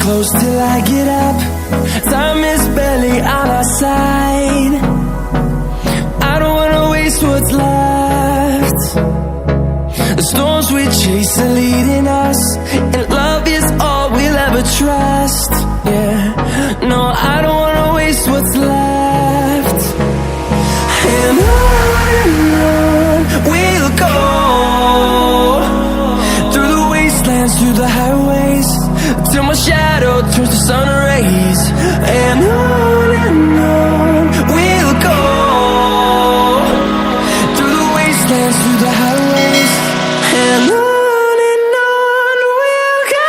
close till I get up. Time is barely on our side. I don't wanna waste what's left. The storms we chase are leading us, and love is all we'll ever trust. Yeah, no, I don't wanna waste what's left. And on we'll go, through the wastelands, through the highways, till my shadow turns to sun rays. And on we'll go, through the wastelands, through the highways, and on we'll go.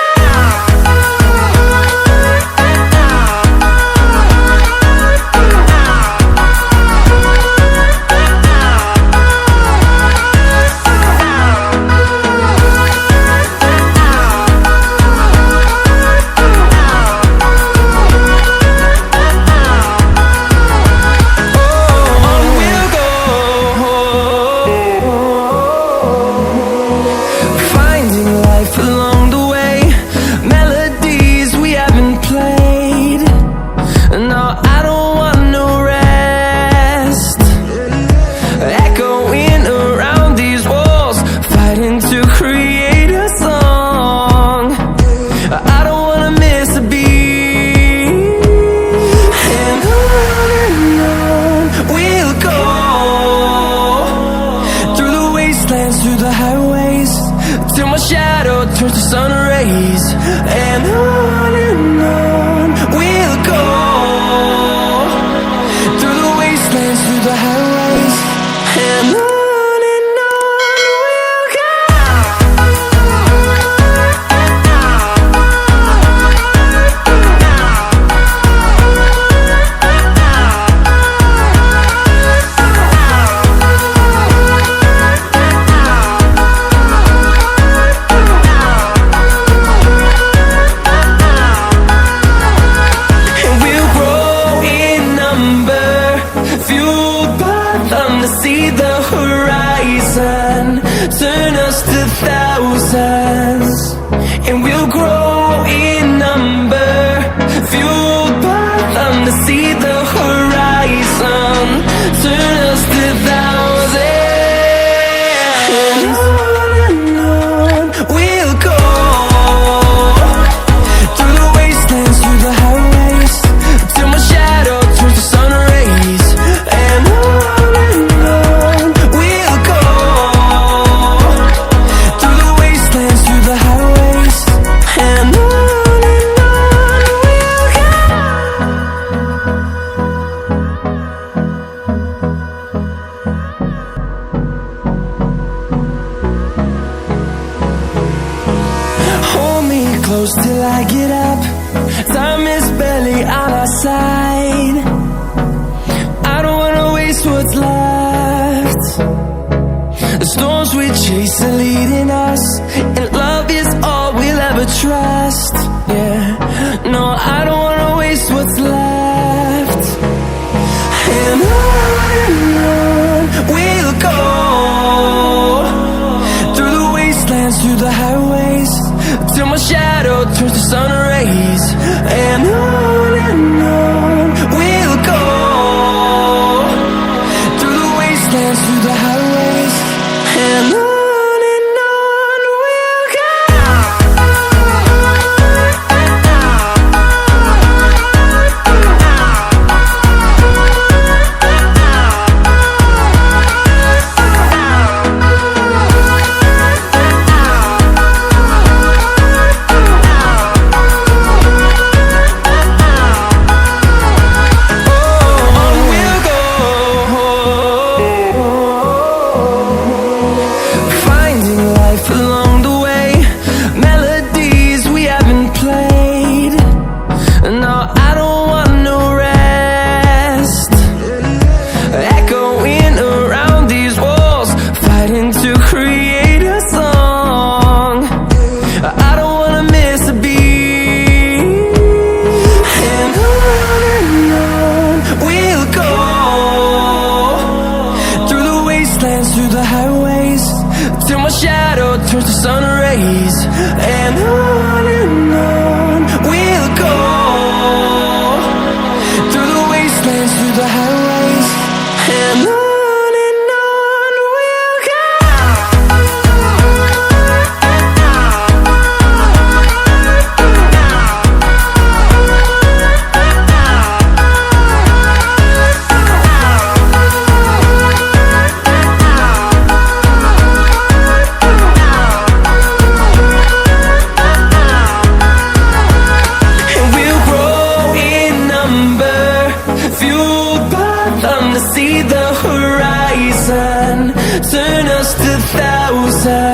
Through the highways, till my shadow turns to sun rays. And on we'll go, through the wastelands, through the highways, and on we'll go. See the horizon, turn us to thousands, and we'll grow in number, fueled by them to see the horizon, turn us to thousands. And on we'll go, through the wastelands, through the highways, till my shadow turns to sun rays. And close till I get up. Time is barely on our side. I don't wanna waste what's left. The storms we chase are leading us, and love is all we'll ever trust. Yeah, no, I don't wanna waste what's left. And on we'll go, through the wastelands, through the highways, till my shadow turns to sun rays. And on we'll go, through the wastelands, through the highways, and on we'll go. turns to sun rays, and on we'll go. see the horizon, turn us to thousands.